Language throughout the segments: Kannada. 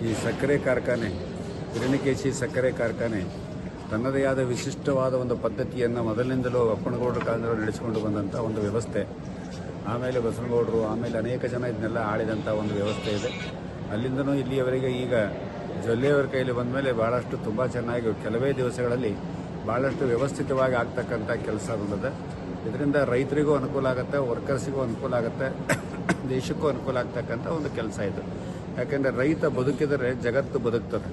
ಈ ಸಕ್ಕರೆ ಕಾರ್ಖಾನೆ ಹಿರಣ್ಯಕೇಶಿ ಸಕ್ಕರೆ ಕಾರ್ಖಾನೆ ತನ್ನದೇ ಆದ ವಿಶಿಷ್ಟವಾದ ಒಂದು ಪದ್ಧತಿಯನ್ನು ಮೊದಲಿನಿಂದಲೂ ಅಪ್ಪನಗೌಡರ ಕಾಲದಲ್ಲಿ ನಡೆಸಿಕೊಂಡು ಬಂದಂಥ ಒಂದು ವ್ಯವಸ್ಥೆ. ಆಮೇಲೆ ಬಸವನಗೌಡರು, ಆಮೇಲೆ ಅನೇಕ ಜನ ಇದನ್ನೆಲ್ಲ ಆಳಿದಂಥ ಒಂದು ವ್ಯವಸ್ಥೆ ಇದೆ. ಅಲ್ಲಿಂದನೂ ಇಲ್ಲಿಯವರೆಗೆ ಈಗ ಜೊಲ್ಲೆಯವರ ಕೈಯಲ್ಲಿ ಬಂದ ಮೇಲೆ ಭಾಳಷ್ಟು ತುಂಬ ಚೆನ್ನಾಗಿ ಕೆಲವೇ ದಿವಸಗಳಲ್ಲಿ ಭಾಳಷ್ಟು ವ್ಯವಸ್ಥಿತವಾಗಿ ಆಗ್ತಕ್ಕಂಥ ಕೆಲಸ ಬಂದಿದೆ. ಇದರಿಂದ ರೈತರಿಗೂ ಅನುಕೂಲ ಆಗುತ್ತೆ, ವರ್ಕರ್ಸಿಗೂ ಅನುಕೂಲ ಆಗುತ್ತೆ, ದೇಶಕ್ಕೂ ಅನುಕೂಲ ಆಗ್ತಕ್ಕಂಥ ಒಂದು ಕೆಲಸ ಇದು. ಯಾಕೆಂದರೆ ರೈತ ಬದುಕಿದರೆ ಜಗತ್ತು ಬದುಕ್ತದೆ.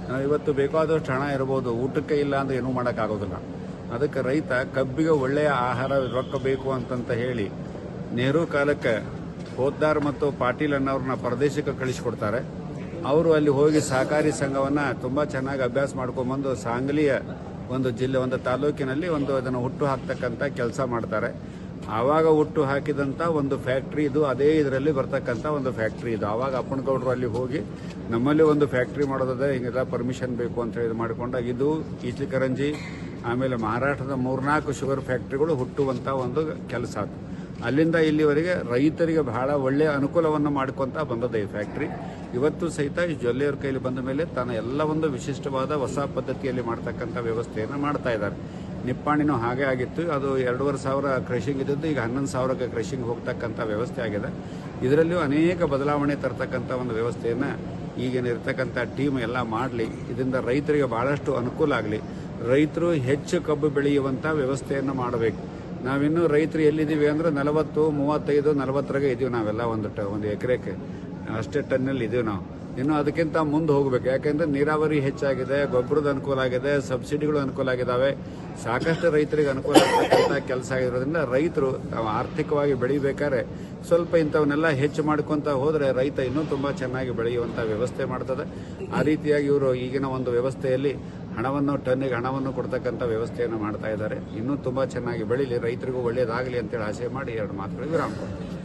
ನಾವು ಇವತ್ತು ಬೇಕಾದಷ್ಟು ಹಣ ಇರ್ಬೋದು, ಊಟಕ್ಕೆ ಇಲ್ಲ ಅಂದರೆ ಏನೂ ಮಾಡೋಕ್ಕಾಗೋದಿಲ್ಲ. ಅದಕ್ಕೆ ರೈತ ಕಬ್ಬಿಗೆ ಒಳ್ಳೆಯ ಆಹಾರ ರೊಕ್ಕ ಬೇಕು ಅಂತಂತ ಹೇಳಿ ನೆಹರು ಕಾಲಕ್ಕೆ ಪೋದ್ದಾರ್ ಮತ್ತು ಪಾಟೀಲ್ ಅನ್ನೋರನ್ನ ಪರದೇಶಕ್ಕೆ ಕಳಿಸಿಕೊಡ್ತಾರೆ. ಅವರು ಅಲ್ಲಿ ಹೋಗಿ ಸಹಕಾರಿ ಸಂಘವನ್ನು ತುಂಬ ಚೆನ್ನಾಗಿ ಅಭ್ಯಾಸ ಮಾಡ್ಕೊಂಬಂದು ಸಾಂಗ್ಲಿಯ ಒಂದು ಜಿಲ್ಲೆ, ಒಂದು ತಾಲೂಕಿನಲ್ಲಿ ಅದನ್ನು ಹುಟ್ಟು ಹಾಕ್ತಕ್ಕಂಥ ಕೆಲಸ ಮಾಡ್ತಾರೆ. ಆವಾಗ ಹುಟ್ಟು ಹಾಕಿದಂಥ ಒಂದು ಫ್ಯಾಕ್ಟ್ರಿ ಇದು. ಅದೇ ಇದರಲ್ಲಿ ಬರ್ತಕ್ಕಂಥ ಒಂದು ಫ್ಯಾಕ್ಟ್ರಿ ಇದು. ಆವಾಗ ಅಪ್ಪನಗೌಡರು ಅಲ್ಲಿ ಹೋಗಿ ನಮ್ಮಲ್ಲಿ ಒಂದು ಫ್ಯಾಕ್ಟ್ರಿ ಮಾಡೋದಿದೆ, ಹಿಂಗೆಲ್ಲ ಪರ್ಮಿಷನ್ ಬೇಕು ಅಂತ ಹೇಳಿ ಮಾಡಿಕೊಂಡಾಗ ಇದು ಈಚಲಕರಂಜಿ, ಆಮೇಲೆ ಮಹಾರಾಷ್ಟ್ರದ 3-4 ಶುಗರ್ ಫ್ಯಾಕ್ಟ್ರಿಗಳು ಹುಟ್ಟುವಂಥ ಒಂದು ಕೆಲಸ ಅದು. ಅಲ್ಲಿಂದ ಇಲ್ಲಿವರೆಗೆ ರೈತರಿಗೆ ಬಹಳ ಒಳ್ಳೆಯ ಅನುಕೂಲವನ್ನು ಮಾಡ್ಕೊತ ಬಂದದ ಈ ಫ್ಯಾಕ್ಟ್ರಿ. ಇವತ್ತು ಸಹಿತ ಈ ಜೊಲ್ಲೆಯವ್ರ ಕೈಲಿ ಬಂದ ಮೇಲೆ ತಾನು ಎಲ್ಲ ಒಂದು ವಿಶಿಷ್ಟವಾದ ಹೊಸ ಪದ್ಧತಿಯಲ್ಲಿ ಮಾಡ್ತಕ್ಕಂಥ ವ್ಯವಸ್ಥೆಯನ್ನು ಮಾಡ್ತಾ ಇದ್ದಾರೆ. ನಿಪ್ಪಾಣಿನೂ ಹಾಗೆ ಆಗಿತ್ತು. ಅದು 2,500 ಕ್ರಷಿಂಗ್ ಇದ್ದದ್ದು ಈಗ 11,000ಕ್ಕೆ ಕ್ರಷಿಂಗ್ ಹೋಗ್ತಕ್ಕಂಥ ವ್ಯವಸ್ಥೆ ಆಗಿದೆ. ಇದರಲ್ಲಿಯೂ ಅನೇಕ ಬದಲಾವಣೆ ತರ್ತಕ್ಕಂಥ ಒಂದು ವ್ಯವಸ್ಥೆಯನ್ನು ಈಗಿನಿರ್ತಕ್ಕಂಥ ಟೀಮ್ ಎಲ್ಲ ಮಾಡಲಿ. ಇದರಿಂದ ರೈತರಿಗೆ ಭಾಳಷ್ಟು ಅನುಕೂಲ ಆಗಲಿ. ರೈತರು ಹೆಚ್ಚು ಕಬ್ಬು ಬೆಳೆಯುವಂಥ ವ್ಯವಸ್ಥೆಯನ್ನು ಮಾಡಬೇಕು. ನಾವಿನ್ನೂ ರೈತರು ಎಲ್ಲಿದ್ದೀವಿ ಅಂದರೆ 40, 35, 40 ಇದ್ದೀವಿ ನಾವೆಲ್ಲ ಒಂದು ಎಕರೆಗೆ ಅಷ್ಟೇ ಟನ್ನಲ್ಲಿ ಇದ್ದೀವಿ ನಾವು. ಇನ್ನು ಅದಕ್ಕಿಂತ ಮುಂದೆ ಹೋಗಬೇಕು. ಯಾಕೆಂದರೆ ನೀರಾವರಿ ಹೆಚ್ಚಾಗಿದೆ, ಗೊಬ್ಬರದ ಅನುಕೂಲ ಆಗಿದೆ, ಸಬ್ಸಿಡಿಗಳು ಅನುಕೂಲ ಆಗಿದ್ದಾವೆ, ಸಾಕಷ್ಟು ರೈತರಿಗೆ ಅನುಕೂಲ ಆಗ್ತಕ್ಕಂಥ ಕೆಲಸ ಆಗಿರೋದ್ರಿಂದ ರೈತರು ಆರ್ಥಿಕವಾಗಿ ಬೆಳಿಬೇಕಾದ್ರೆ ಸ್ವಲ್ಪ ಇಂಥವನ್ನೆಲ್ಲ ಹೆಚ್ಚು ಮಾಡ್ಕೊತ ಹೋದರೆ ರೈತ ಇನ್ನೂ ತುಂಬ ಚೆನ್ನಾಗಿ ಬೆಳೆಯುವಂಥ ವ್ಯವಸ್ಥೆ ಮಾಡ್ತದೆ. ಆ ರೀತಿಯಾಗಿ ಇವರು ಈಗಿನ ಒಂದು ವ್ಯವಸ್ಥೆಯಲ್ಲಿ ಟನ್ನಿಗೆ ಹಣವನ್ನು ಕೊಡ್ತಕ್ಕಂಥ ವ್ಯವಸ್ಥೆಯನ್ನು ಮಾಡ್ತಾ ಇದ್ದಾರೆ. ಇನ್ನೂ ತುಂಬ ಚೆನ್ನಾಗಿ ಬೆಳೀಲಿ, ರೈತರಿಗೂ ಒಳ್ಳೆಯದಾಗಲಿ ಅಂತೇಳಿ ಆಸೆ ಮಾಡಿ 2 ಮಾತುಗಳಿಗೆ ವಿರಾಮ ಕೊಡ್ತೀನಿ.